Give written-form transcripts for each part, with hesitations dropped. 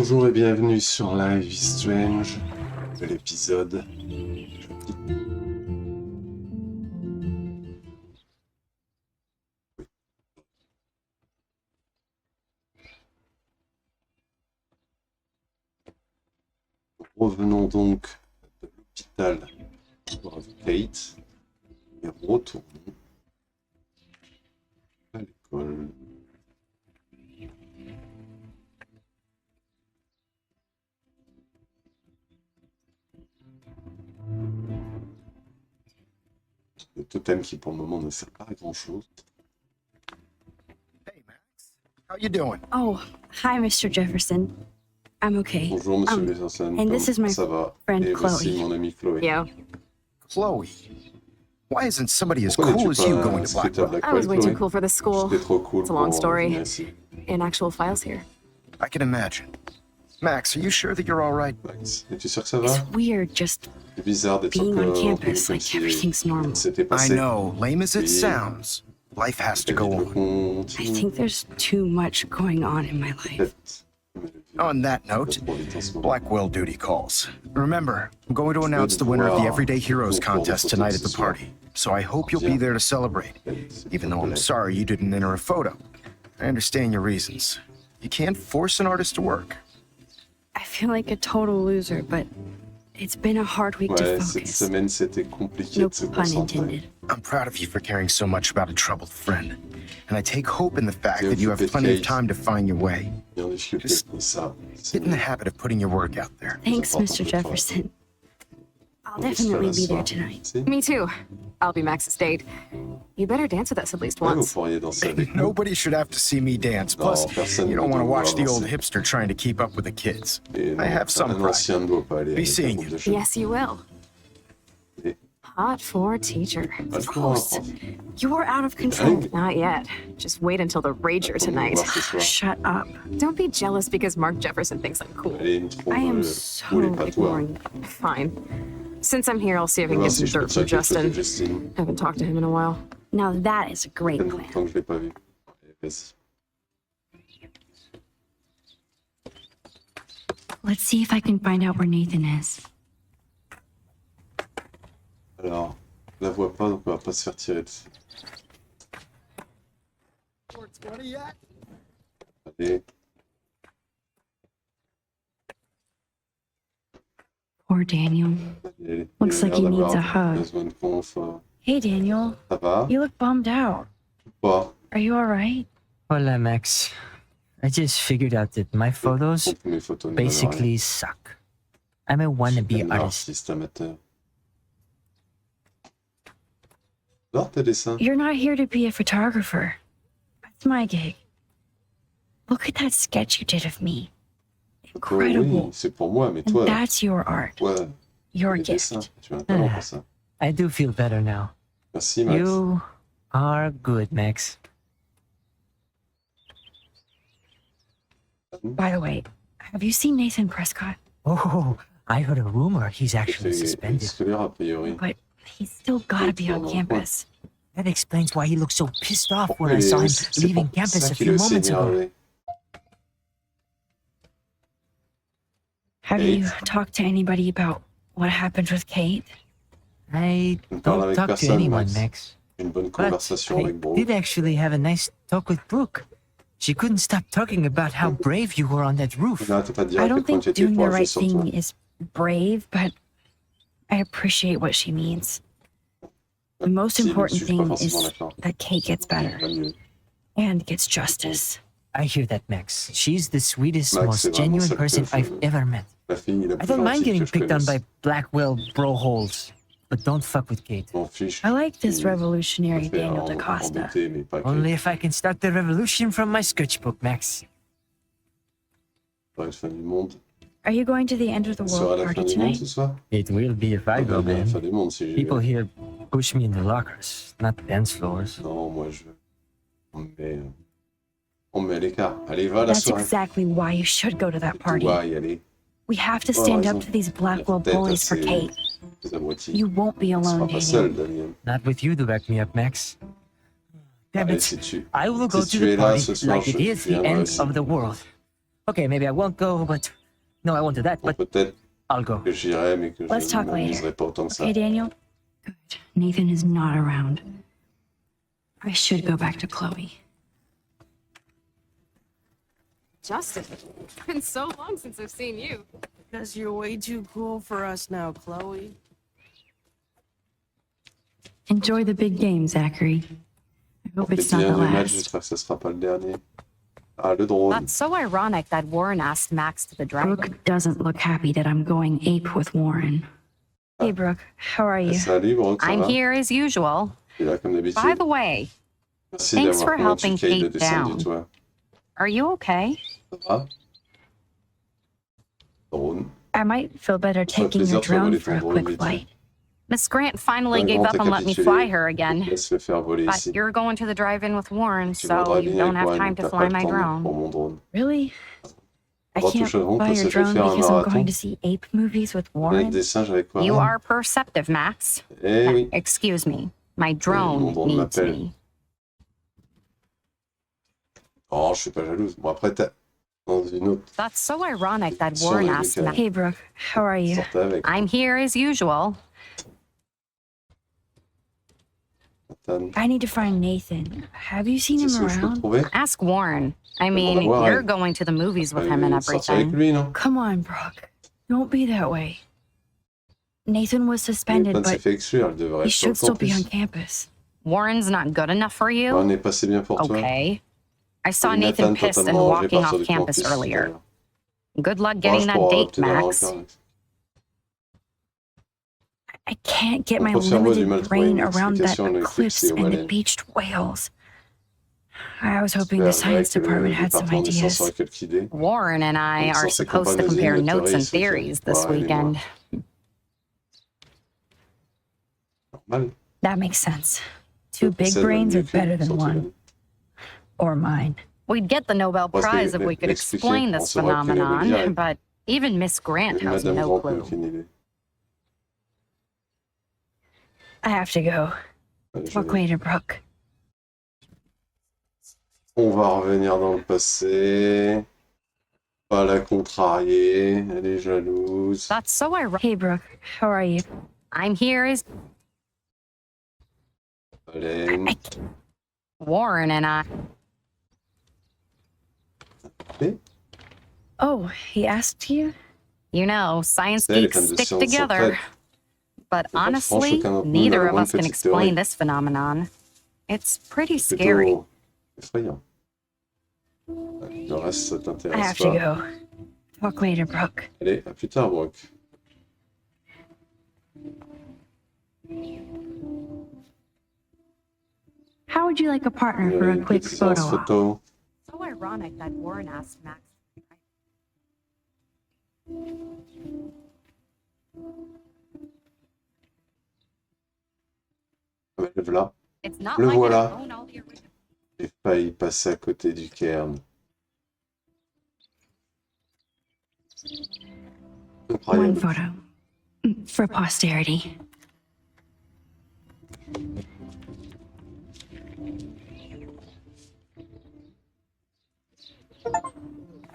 Bonjour et bienvenue sur Live is Strange, de l'épisode. Revenons donc de l'hôpital pour Kate et retournons à l'école. Le totem qui pour le moment ne sert pas à grand chose. Hey Max, how you doing? Oh, hi Mr. Jefferson. I'm okay. Bonjour Monsieur Jefferson, and this is my ça va? friend Et voici Chloe. mon ami Chloé. Yeah. Chloe, why isn't somebody as Pourquoi cool n'es-tu as you pas going to secrétaire Blackwell? de I was way Chloé? too cool for this school. J'étais trop cool It's a long pour story. venir ici. In actual files here. I can imagine. Max, are you sure that you're all right? Max, es-tu sûr que ça va? It's weird just C'est bizarre d'être being encore on campus comme like si everything's normal. c'était I passé. know, lame as it Oui. sounds, life has to La go vie on. I continue. think there's too much going on in my life. Peut-être. On that note, Trop vite en ce moment. Blackwell duty calls. Remember, I'm going to announce the winner of the Everyday Heroes contest tonight at the party, so I hope you'll be there to celebrate, even though I'm sorry you didn't enter a photo. I understand your reasons. You can't force an artist to work. I feel like a total loser, but it's been a hard week to Ouais, cette focus. semaine c'était compliqué No de se pun concentrer. intended. I'm proud of you for caring so much about a troubled friend, and I take hope in the fact Bien that you have occupé de plenty of Kate. time to find your way. Bien discuté Just de ça. Get in the habit of putting your work out there. Thanks, important Mr. pour toi. Jefferson. I'll On se fait definitely la be there soirée. tonight. Si? Me too. I'll be Max's date. You better dance with us at least Ouais, vous once. pourriez danser avec nous. Nobody should have to see me dance. Plus, personne you ne don't want to doit watch the old danser. hipster trying to keep up with the kids. Et non, I have some un pride. ancien ne doit pas aller Be avec un seeing groupe you. de jeunes. Yes, you will. Et- Hot for teacher. Pas le courant, Gross. You're out of control. Dingue. Not yet. Just wait until the rager Attendons tonight. voir ce soir. Shut up. Don't be jealous because Mark Jefferson thinks I'm cool. Allez, il me trouve I am où so les patois. ignoring. Fine. Since I'm here, I'll see if Je I vais can voir get si some je peux dirt from tirer quelque chose de Justin. Justine. Haven't talked to him in a while. Now that is a great Ça fait plan. longtemps que je l'ai pas vu. Allez, vas-y. Let's see if I can find out where Nathan is. Alors, je la vois pas, donc on va pas se faire tirer dessus. Allez, Poor Daniel. allez. Looks Il a like he l'air needs a d'avoir hug. besoin de conf. Hey, Daniel. Ça va? You look bummed out. Pas. Are you all right? Hola, Max. I just figured out that my photos Contre mes photos ne valent basically suck. I'm a rien. wannabe Je suis un artist. artiste amateur. J'adore tes dessins. You're not here to be a photographer. That's my gig. Look at that sketch you did of me. Toi, oui, Incredible. c'est pour moi, mais And toi, that's your art. toi, Your les gift. dessins, tu as un talent pour ça. I do feel better now. Merci, Max. You are good, Max. By the way, have you seen Nathan Prescott? Oh, I heard a rumor he's Il actually fait suspended. scolaire, a priori. But he's still gotta be on campus. That explains why he looked so pissed off Pourquoi when I il est saw him aussi- c'est leaving pour campus ça a qu'il est few aussi moments ago. énervé. Have Kate? you talked to anybody about what happened with Kate? I Je ne parle don't avec talk to personne, anyone, Max. Max. Une bonne But conversation I avec Bro. did actually have a nice talk with Brooke. She couldn't stop talking about how brave you were on that roof. Là, t'es pas I direct don't quand think tu étais doing the proche right sur thing toi. is brave, but I appreciate what she means. The most Si, important je suis pas thing forcément is d'accord. that Kate gets better Va mieux. and gets justice. I hear that, Max. She's the sweetest, Max, most c'est vraiment genuine ça que person je I've veux. ever met. La fille la I plus don't mind gentille getting que je picked on by connaisse. Blackwell bro-holes, but don't fuck with Kate. Je m'en fiche. I like this Je revolutionary me fais Daniel en- DaCosta. embêter, mais pas que. Only if I can start the revolution from my sketchbook, Max. Pas la fin du monde. Are you going to the end of the Ce sera world la fin party du monde tonight? ce soir? It will be if I Ah, go, bien, la man. fin du monde si j'y vais. People here push me in the lockers, not dance floors. Non, moi je. On me met à l'écart. Allez, va à la That's soirée. exactly why you should go to that Tu party. vas y aller. We have to Oh, stand raison. up to these Blackwell Peut-être bullies for assez- Kate. Les abrutis. You won't be Tu seras alone, pas seul, Daniel. Daniel. Not with you to back me up, Max. Damn Allez, it. si tu. I will go Si to tu es the là party ce soir, like it je is the viendrai end aussi. of the world. Okay, maybe I won't go, but... No, I won't do that, Bon, but peut-être I'll go. que j'irai, mais que Let's je talk ne later. m'amuserai pas autant que ça. Okay, Daniel? Good. Nathan is not around. I should go back to Chloe. Justin, it's been so long since I've seen you. Because you're way too cool for us now, Chloe. Enjoy the big game, Zachary. I hope Les it's not the derniers matchs, last. j'espère que ce sera pas le dernier. Ah, le drone. That's so ironic that Warren asked Max to the drive. Brooke doesn't look happy that I'm going ape with Warren. Hey, Brooke, how are you? Salut, Brooke, ça I'm va? here as usual. Il est là comme By d'habitude. the way, Merci thanks d'avoir for helping convaincu Kate de Kate descendre down. du toit. are you okay? Ça va? Drone. I might feel better Ça fait taking your plaisir de drone voler for ton a drone, quick Betty. flight. Miss Grant finally Un gave grand up and let me récapitulé. fly her again. Laisse le faire voler But ici. you're going to the drive-in with Warren, Tu so voudras you bien don't avec have moi, time t'as to pas fly le my temps drone. pour mon drone. Really? I On can't retouche- on fly peut your se drone faire un because I'm marathon. going to see ape movies with Avec Warren. des singes avec quoi? You are perceptive, Max. Eh oui. Excuse me. My mon drone drone needs m'appelle. me. Oh, je suis pas jalouse. Bon, après, t'as... Dans une autre, That's so ironic that Sans Warren les asked deux cas. Max. Hey, Brooke, how are you? sortez avec. I'm here as usual. Nathan. I need to find Nathan. Have you seen C'est him ce que je peux le around? trouver? Ask Warren. I va mean, voir, you're elle. going to the movies with him and Sortir avec everything. lui, non? Come on, Brooke. Don't be that way. Nathan was suspended, Nathan s'est but fait exclure, elle devrait he être sur le should still be on campus. campus. Warren's not good enough for On you? est passé bien pour toi. Okay. I saw Et Nathan Nathan pissed and totalement rangé walking partir off du campus campus tout à earlier. l'heure. Good luck Bon, getting je that pourrais date, obtenir un Max. repère. I can't get Mon my cerveau a du mal limited à trouver brain une around that explication à eclipse l'éclipse et au and the baleines. beached whales. I was hoping the J'espère science que le department had some département des sciences aurait ideas. quelques idées. Warren and I Donc, are censé supposed to comparer nos compare idées notes and ce week-end. theories this Ouais, elle et moi. weekend. Normal. That makes sense. Two big Possède brains mieux are better que than sans one. Kevin. Or mine. We'd get the Nobel Parce que Prize if we could l'expliquer, explain on this saurait qu'il avait phenomenon, direct. but even Miss Grant has Madame no Grant n'a clue. aucune idée. I have to go. Allez, je Talk vais. later, Brooke. On va revenir dans le passé. Pas la contrarier. Elle est jalouse. That's so ironic. Hey, Brooke, how are you? I'm here as Baleine. Warren and I. Oh, he asked you? You know, science C'est les geeks fans de stick science together. s'entraident. But pas honestly, chacun d'entre nous neither n'a of vraiment us une can petite explain théorie. this phenomenon. It's pretty scary. Plutôt effrayant. Le reste, ça I t'intéresse have to pas. go. Talk later, Brooke. Allez, à plus tard, Brooke. How would you like a partner for a Une quick petite séance photo op? photo. So ironic that Warren asked Max. Ah bah, le voilà. It's not Le like voilà. I own all the original. J'ai failli passer à côté du cairn. One Incroyable. photo. For posterity.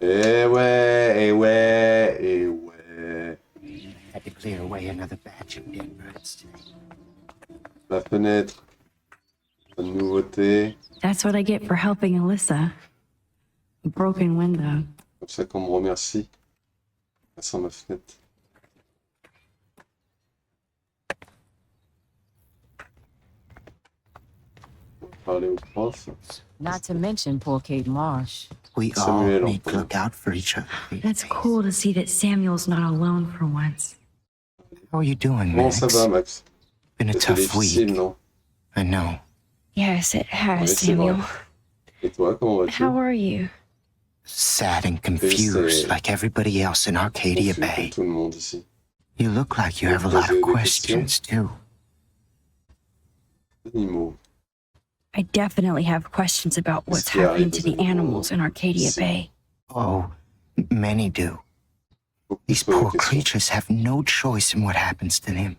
Eh ouais, eh ouais, eh ouais. Had to clear away another batch of dead birds today. La fenêtre. Une nouveauté. That's what I get for helping Alyssa. A broken window. Comme ça qu'on me remercie. Grâce à ma fenêtre. On va parler au prof. Not to mention poor Kate Marsh. We all Samuel, need to enfin. look out for each other. these That's days. cool to see that Samuel's not alone for once. How are you doing, Bon, Max? ça va, Max. Been a C'était tough difficile, week. non? I know. Yes, it has, Oui, c'est vrai. Samuel. Et toi, comment vas-tu? How are you? Sad and confused like everybody else in Arcadia Confus comme Bay. tout le monde ici. You look like you have a lot of questions, too. Animaux. I definitely have questions about what's qu'il arrive happening to aux the animaux animals in Arcadia ici? Bay. Oh, many do. Beaucoup These se posent poor des questions. creatures have no choice in what happens to them.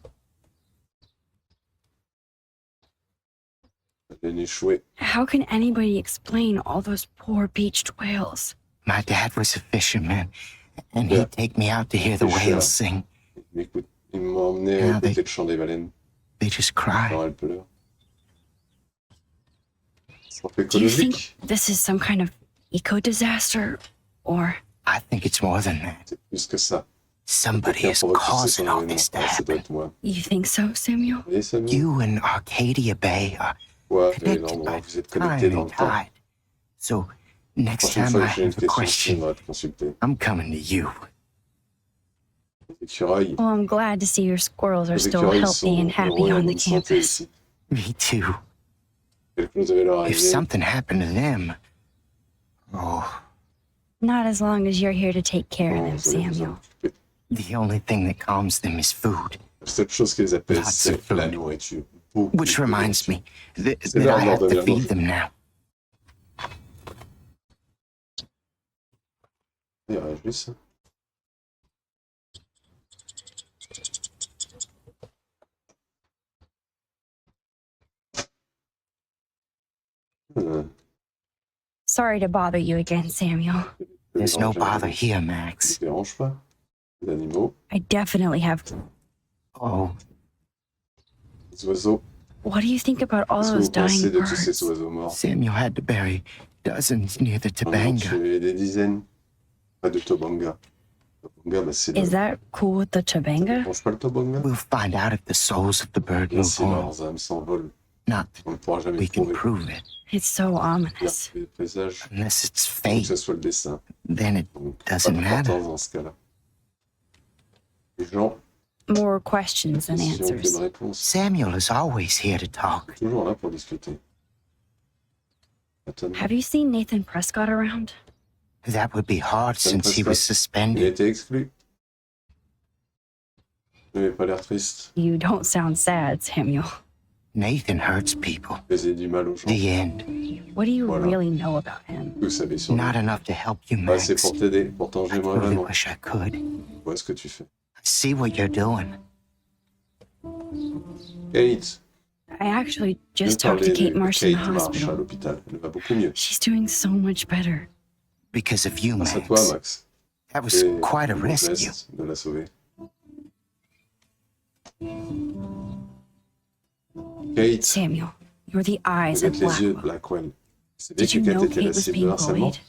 Elle est échouée. How can anybody explain all those poor beached whales? My dad was a fisherman, and Yeah. he'd take me out to hear the Pêcheur. whales sing. Il m'a emmené Ah, écouter le chant des baleines. They just Quand cry. elle pleure. C'est un peu Do you think écologique. this is some kind of eco-disaster? Or I think it's more than that. C'est plus que ça. Somebody Quelqu'un is provoque tous ces causing all phénomènes. this to Ah, ça doit happen. être moi. you think so, Samuel? Vous voyez, Samuel? You and Arcadia Bay are Ouais, et connected l'endroit, by vous êtes time connectés dans and le temps. tide. So, La next prochaine time fois I que j'ai une have a question, question, on va te consulter. I'm coming to you. Les écureuils. Well, I'm glad to see your squirrels are Les still écureuils healthy sont and heureux happy et en on the bonne santé campus. ici. Me too. Quelque chose devait leur If arriver. something happened to them, oh, Not as long as you're here to take care of Bon, them, vous allez vous en Samuel. occuper. the only thing that calms them is food. La seule chose qui les apaise, Lots of c'est food. la nourriture. Beaucoup Which de reminds nourriture. me C'est that l'heure I de leur have donner to à feed manger. them now. Il réagit, ça. Sorry to bother you again, Samuel. There's no bother here, Max. Ça ne dérange pas. Les animaux, I definitely have. Oh, les oiseaux. What do you think about all Qu'est-ce que those vous pensez dying de tous ces birds? oiseaux morts? Samuel had to bury dozens near the On en a Tabanga. tué des dizaines. Pas de tobanga. Tobanga, bah, c'est Is le... that cool with the Ça Chabanga? dérange pas le tobanga? We'll find out if the souls of the bird Bien move si on. leurs âmes s'envolent, Not on ne pourra jamais we le can prouver. prove it. It's so Il y a ominous. des présages. Unless it's Faut que fate, ce soit le dessin. then it Donc, doesn't pas matter. d'importance dans ce cas-là. Les gens, More questions than questions answers. qu'une réponse. Samuel is always here to talk. Toujours là pour discuter. Attends, Have you seen Nathan Prescott around? That would be hard Nathan since he was Prescott. Il a suspended. été exclu. Il n'avait pas l'air triste. You don't sound sad, Samuel. Nathan hurts people. Il faisait du mal aux gens. The end. What do you Voilà. really know about him? Vous savez sur lui. Not enough to help you, Pas assez Max. pour t'aider. Pourtant, I j'aimerais really vraiment. wish I could. Vois ce que tu fais. I see what you're doing. Kate. I actually Je just vais talked to parler Kate de Marsh in Kate the Marsh à hospital. l'hôpital. Elle va beaucoup mieux. She's doing so much better. Because of you, Grâce à Max. toi, Max. That was C'est quite a un beau rescue. geste de la sauver. Kate, Samuel, you're the eyes vous of êtes les yeux de Blackwell. Blackwell. Vous savez Did you que Kate know était la Kate was cible de being harcèlement? bullied?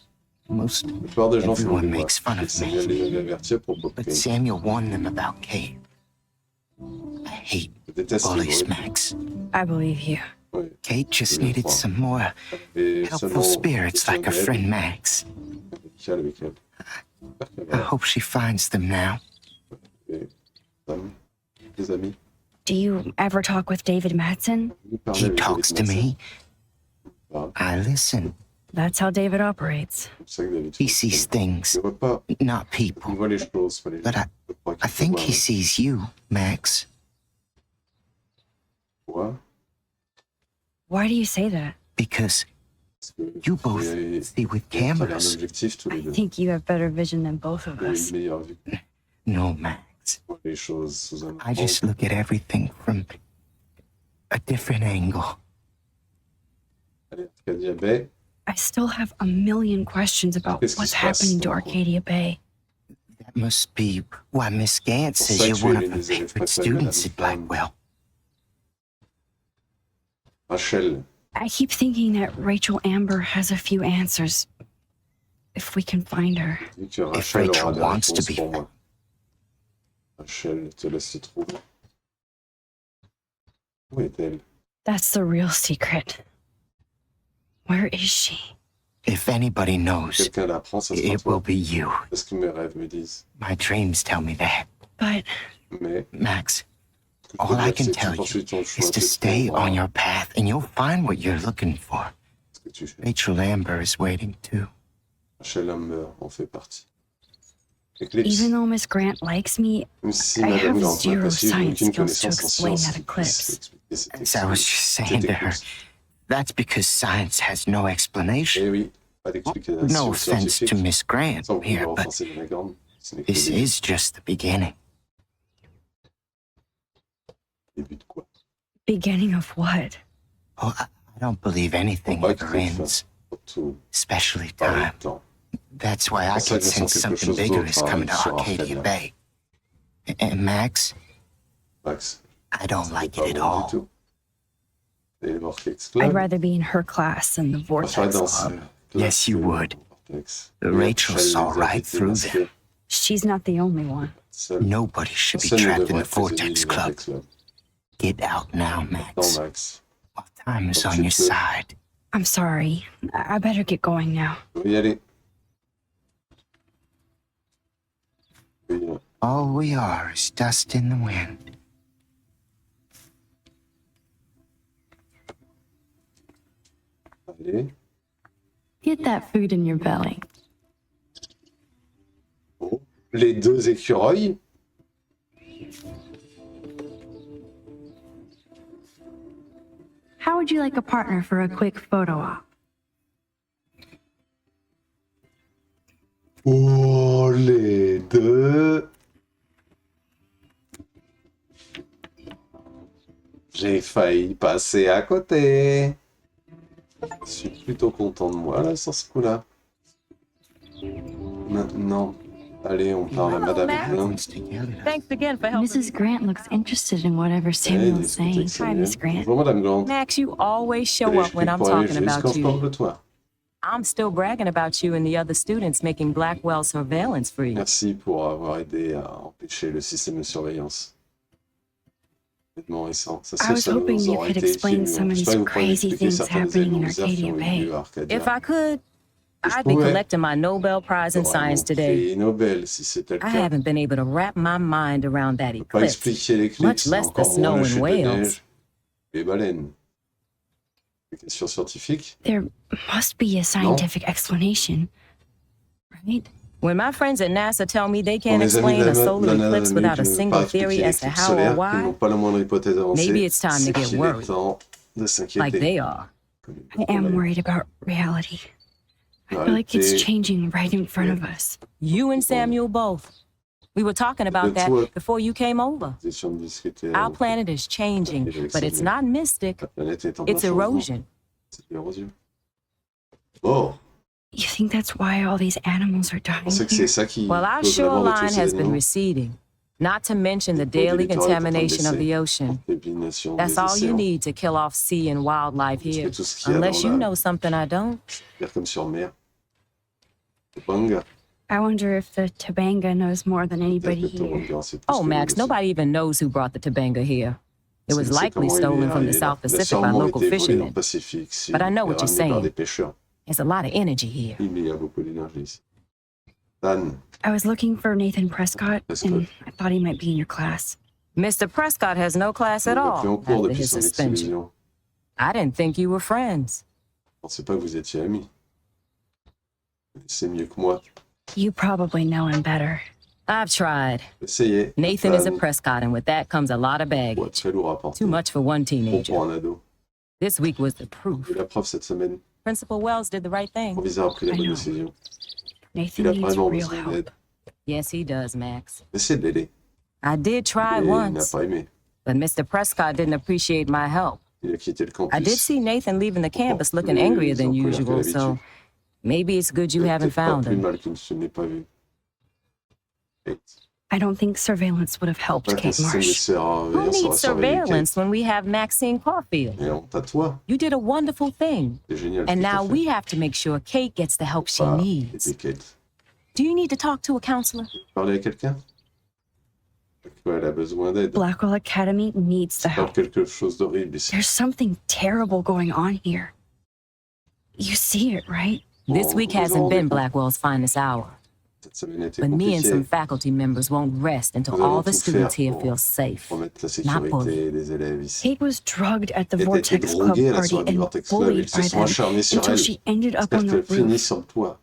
Most, La plupart des gens se moquent de Everyone moi. makes fun of Et Samuel me. les avait avertis à propos de but Kate. Samuel warned them about Kate. I hate Je déteste les bullies, bruits. Max. I believe you. Oui. Kate just Oui, needed crois. some more Et helpful seulement spirits like her émotionnel, friend Max. amical avec elle. J'espère qu'elle I va hope she finds them now. trouver des amis. Do you ever talk with David Madsen? Vous parlez He avec talks to David Madsen. me. Parle. I listen. That's how David operates. C'est ça que David He fait. sees things, Il ne voit pas, not il people. voit les choses, pas les But gens. I, Je crois I qu'il faut think voir he sees you, Max. moi, Why do you say that? Because parce que you both et- see with et on a un cameras. objectif tous les I deux. think you have better vision than both of Vous avez us. une meilleure vue. No, Max. On voit les choses sous un I just look at everything from a different angle. Allez, Arcadia Bay, I still have a million questions about Qu'est-ce qui what's se passe happening to dans le Arcadia Bay. That must be why Miss Gant Pour says ça you're que one tu es of her les élèves favorite préférés de Madame students at Brown. Blackwell. Rachel, I keep thinking that Rachel Amber has a few answers. If we can find her. dis que Rachel Rachel aura des wants to réponses be pour moi. Rachel, te laisse trouver. Où est-elle? That's the real secret. Where is she? If anybody knows, Quelqu'un l'apprend, ça sera it will toi. be you. C'est ce que mes rêves me disent. My dreams tell me that. But Mais, Max, ce que je all peux I dire, can c'est que tell tu you poursuis ton choix, is to tu stay trouveras on your path and you'll find what you're looking for. ce que tu fais. Rachel Amber is waiting too. Rachel Amber en fait partie. Eclipse, even though Miss Grant likes me, même si I Madame have Grant zero n'a pas suivi science aucune skills to connaissance en explain sciences that qui puisse eclipse. expliquer cette As I was just saying to her, éclipse. that's because science has no explanation. Eh oui, pas d'explication No offense to scientifique. Miss Grant Sans here, vouloir but offenser Madame Grant, ce n'est que this le is just the beginning. début de quoi? Beginning of what? Oh, I don't believe anything Faut pas ever qu'il fasse ends, surtout especially par time. le temps. That's why I C'est ça can que je sense sens quelque something chose bigger d'autre is coming to sur Arcadia Arcadia. Bay. And Max, Max, I don't c'est like pas it at bon du all. tout. Et le Vortex I'd Club. rather be in her class than the Je préférerais Vortex danser. Club. Yes, you would. Vortex. Rachel Chalet saw des right invités through masqués. them. She's not the only one. Seul. Nobody should be Personne ne trapped in devrait the être prisonnier Vortex du Club. Vortex Club. Get out now, Non, Max. Max. While time is Comme on tu your peux. side. I'm sorry. I better get going now. Je vais y aller. Oui, All we are is dust in the wind. allez. Get that food in your belly. Oh. Les deux écureuils. How would you like a partner for a quick photo op? Oh, les deux. J'ai failli passer à côté. Je suis plutôt content de moi, là, sur ce coup-là. Maintenant, allez, on parle à Madame Grant. Everyone's together. Thanks again for helping. Mrs. Grant looks interested in whatever Allez, Samuel's discutez saying. avec Hi, Samuel. Miss Grant. Bonjour, Madame Grant. Max, you always show Allez, up je when clique I'm pour aller talking jusqu'en about sport you. de toi. I'm still bragging about you and the other students making Blackwell surveillance free. Merci pour avoir aidé à empêcher le système de surveillance. Vêtements récents. Ça, I was ça hoping nous you aurait could été explain utile, some mais of j'espère these que vous pourrez crazy expliquer things certains des happening in événements bizarres qui Arcadia ont eu Bay. lieu à Arcadia. If I could, Je I'd be pourrais. collecting my Nobel Prize in J'aurais Science mon today. prix Nobel si c'était le I cas. haven't been able to wrap my mind around that Je ne peux pas eclipse, expliquer l'éclipse, much mais less the encore snow moins le in chute de Wales. neige. Les baleines. Des questions scientifiques? There must be a scientific explanation, right? When my friends at NASA tell me they Pour can't mes amis explain a de solar la eclipse NASA without a qui ne peuvent pas single expliquer theory as to l'éclipse how or solaire, qui why, n'ont pas la moindre hypothèse avancée, maybe it's time to c'est get qu'il est worried, temps de like s'inquiéter. they are. I am worried about reality. I feel like it's Réalité. changing right in front of us. You and Samuel both. We were talking about that toi. before you came over. Nous étions de discuter Our avant. planet is changing, but it's not mystic, La planète est en plein it's changement. erosion. C'est de l'érosion. Oh, You think that's why all these animals are je dying pensais que here? c'est ça qui Well, our cause la mort de tous shoreline ces has been animaux. receding, not to mention the Les eaux daily du littoral est en train de contamination of baisser. the ocean. Contamination That's des all you océans. need to kill off sea and wildlife Parce que here, tout ce qu'il y a unless dans you la know something I don't. mer comme sur mer. Topanga. I wonder if the Tabanga knows more than anybody Peut-être que here. Topanga, c'est plus Oh, que Max, nous aussi. nobody even knows who brought the Tabanga here. It was C'est likely comment il est stolen from the arrivé là. South Il a Pacific by sûrement local été volé dans le fishermen. Pacifique Sud But I know et what you're ramené par saying. des pêcheurs. There's a lot of energy here. Il y a beaucoup d'énergie ici. Dan, I was looking for Nathan Prescott, and I thought he might be in your class. Mr. Prescott has no class on at l'a all pris en cours after depuis his son suspension. exclusion. I didn't think you were friends. Je ne pensais pas que vous étiez amis. C'est mieux que moi. You probably know him better. I've tried. Essayez. Nathan is a Prescott, and with that comes a lot of Ouais, baggage. très lourd à porter. Too much for one Bon teenager. pour un ado. This week was the proof. Et la preuve cette semaine, Principal Wells did the right le thing. proviseur a pris la I bonne know. décision. Nathan Il a needs vraiment real besoin help. d'aide. Yes, he does, Max. Essayez de l'aider. I did try Et il n'a once, pas aimé. but Mr. Prescott didn't appreciate my help. Il a quitté le I did campus. see Nathan leaving the campus looking Mais angrier ils than ont colère que usual, so d'habitude. maybe it's good you C'est haven't peut-être pas found plus him. mal qu'il ne se l'ait pas vu. Et I don't think surveillance would have helped pas qu'un Kate système de Marsh. surveillance Who aura needs surveillé Kate. surveillance when we have Maxine Caulfield? Et honte à toi. You did a wonderful thing, C'est génial. and ce que now t'as we fait. have to make sure Kate gets the help she Pas needs. aider Kate. Do you need to talk to a counselor? Parler à quelqu'un? Ouais, elle a besoin d'aide. Blackwell Academy needs the Pas help. quelque chose d'horrible ici. There's something terrible going on here. You see it, right? This Bon, week vous vous hasn't rendez been compte. Blackwell's finest hour, Cette semaine a été but me and some compliquée. faculty members won't rest until Nous allons all the tout students faire here pour feel safe. remettre la Not bullied. sécurité des élèves ici. Kate was drugged at the Elle a été Vortex Club droguée à la party soirée du and Vortex Club. bullied Ils se by sont them acharnés sur until elle. she ended up Jusqu'à on ce the qu'elle finisse roof. sur le toit.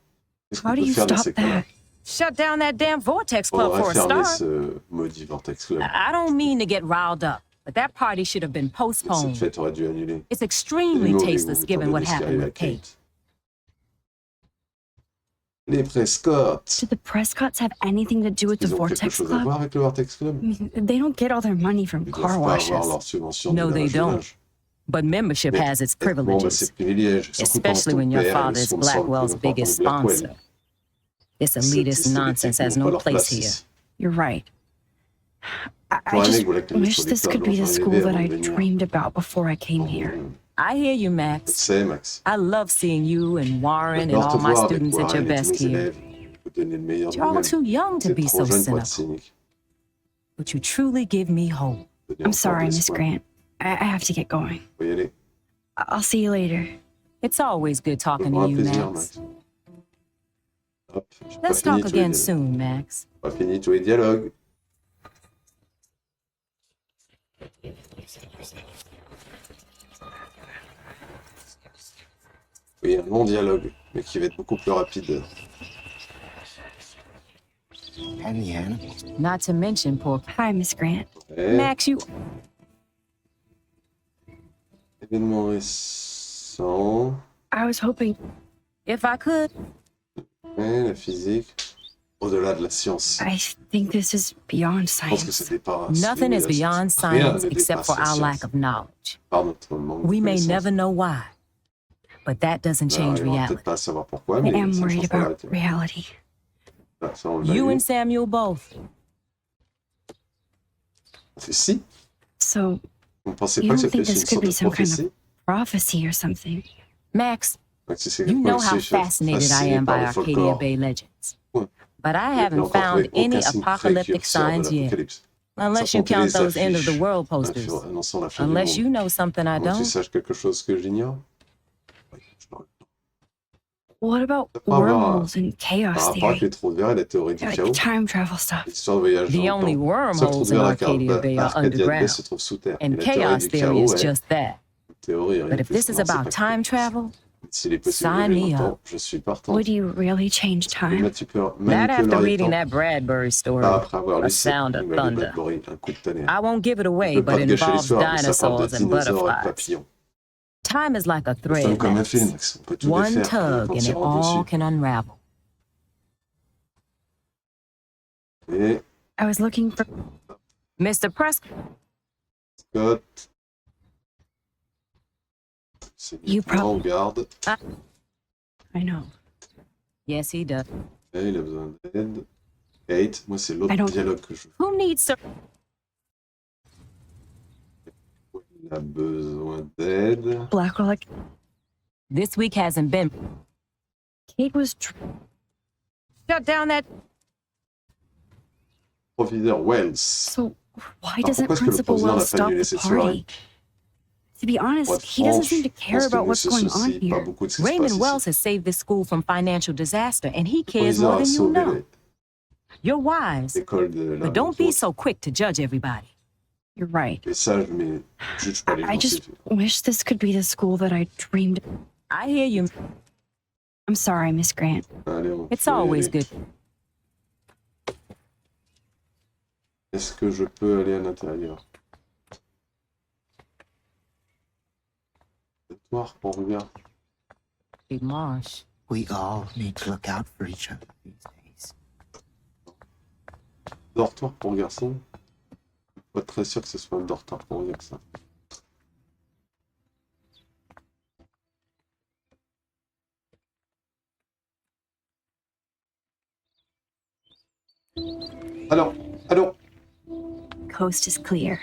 Qu'est-ce How qu'on do peut you faire dans stop ces cas-là? that? Shut down that damn Vortex On Club for aurait a fermé start. ce maudit Vortex Club. I don't mean to get riled up, but that party should have been Cette postponed. fête aurait dû annuler. It's C'est extremely mauvais, tasteless vous given what entendez ce qui happened arrive à with Kate. Kate. Les Prescott. Did the Prescotts have anything to do with the Ils ont quelque Vortex chose à Club? voir avec le Vortex Club? I mean, they don't get all their money from Ils doivent car pas avoir washes. leur subvention No, de they lavage de don't. linge. But membership Mais- has its Bon, bah, privileges, c'est privilège. Surtout quand especially ton when your père est father is sponsor le plus Blackwell's important biggest de Blackwell. sponsor. This elitist nonsense has no place here. You're right. I J'aurais aimé just que vous la connaissiez wish sur this l'école, could be j'en the ai school rêvé that avant I de venir. dreamed about before I came here. I hear you, Je Max. sais, Max. I love seeing you and Warren and J'adore te all my voir avec students at your Warren et tous best mes here. élèves. Vous donnez le meilleur de You're all vous-même. too young to Vous be êtes so trop jeune pour être cynical, cynique. but you truly give me hope. Donnez I'm encore sorry, de Miss l'espoir. Grant. I have to get going. Faut y aller. I'll see you later. It's always good Ça talking fera to you, plaisir, Max. Max. Hop, j'ai pas Let's fini talk tous les again dialogues. soon, Max. Pas fini tous les dialogues. Oui, un long dialogue, mais qui va être beaucoup plus rapide. And the animal. Not to mention poor Hi, Miss Grant. Ouais. Max, you. Événement récent. I was hoping If I could, Ouais, la physique. Au-delà de la science. I think this is beyond Je pense que science. c'est dépassé. nothing is beyond science Rien ne except for dépasse our la lack science. of knowledge. Par notre manque de We may connaissances. never know why, but that doesn't On change n'arrivera reality. peut-être pas à savoir pourquoi, I mais am ça ne worried change pas la about réalité. reality. Ça, on l'a You eu. and Samuel both. C'est si. So, Vous ne pensez You pas que don't c'est think peut-être this une could sorte be de some kind of- prophétie? prophecy or something. Max, Donc, si c'est you quelque know chose how qui est fascinated I fasciné am par by le Arcadia folklore. Bay legends. Ouais. But I Il n'a haven't encore found trouvé any aucun signe apocalyptic précurseur de signs yet. l'apocalypse. Unless Sans you compter count les those end of the affiches world posters. annonçant la fin du Unless monde. you know something I À moins que tu don't. saches quelque chose que j'ignore. Ouais, je l'aurais. What about Ça peut avoir wormholes and un chaos rapport avec theory? les trous de verre et la théorie du Like chaos. time travel stuff. L'histoire de voyage The dans only le temps. Le seul trou wormholes de in verre Arcadia Bay are Arcadia Bay underground. se trouve sous terre. Et And la théorie chaos du theory chaos is est just that. théorie, rien But de if plus. this is Non, c'est about pas time quelque chose. travel, S'il est possible de sign voyager me dans le up. temps, je suis partant. Would you really change Le time? manipulateur not after du reading temps. that Bradbury story, Pas après avoir A lu Sound of Thunder. Bradbury, un coup de tonnerre. I won't give it Je away, peux pas but te it gâcher involves l'histoire, mais ça parle de dinosaurs and dinosaures et butterflies. papillons. Time is like a C'est comme thread, un Max. fil, Max. On peut tout One défaire tug pour and s'y it rendre all dessus. can unravel. Et I was looking for. Mr. Prescott, Scott. C'est You bien, on garde. I know. yes, he does. Et il a besoin d'aide. Kate, moi c'est l'autre I don't- dialogue que je veux. Who needs to... Il a besoin d'aide. Blackwell, like, This week hasn't been... Kate was. Shut down that... Proviseur Wells. So, why Alors, doesn't pourquoi est-ce que le Principal proviseur Wells n'a pas stop dû the laisser de soirée? party? To be Pour honest, être he doesn't franche, seem to je care pense qu'il about ne what's se going on soucie pas here. beaucoup de ce qui se passe Raymond ici. Wells has saved this school from financial disaster, and he Le cares more proviseur a than you sauvé know. You're wise, l'école de la but don't be ressource. so quick to judge everybody. You're right. Et sage, mais juge pas les I gens. just c'est- wish this could be the school that I dreamed. I hear you. I'm sorry, Miss Grant. Allez, on It's peut y always aller. good. Est-ce que je peux aller à l'intérieur? Noire pour regarder. Big Marsh. We all need to look out for each other these days. Dortoir pour garçon. Je suis pas très sûr que ce soit un dortoir pour garçon. Alors, Coast is clear.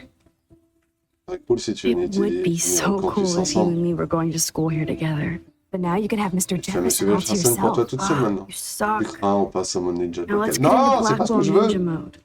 c'est cool si tu It would be so cool if you and me were going to school here together. But now you can have Mr. Tu vas me Jefferson suivre all to Jefferson pour toi yourself. toute seule maintenant. You suck. Ah, on passe en mode ninja Now let's local. get into Non, c'est pas ce Blackwell que je veux. Ninja mode.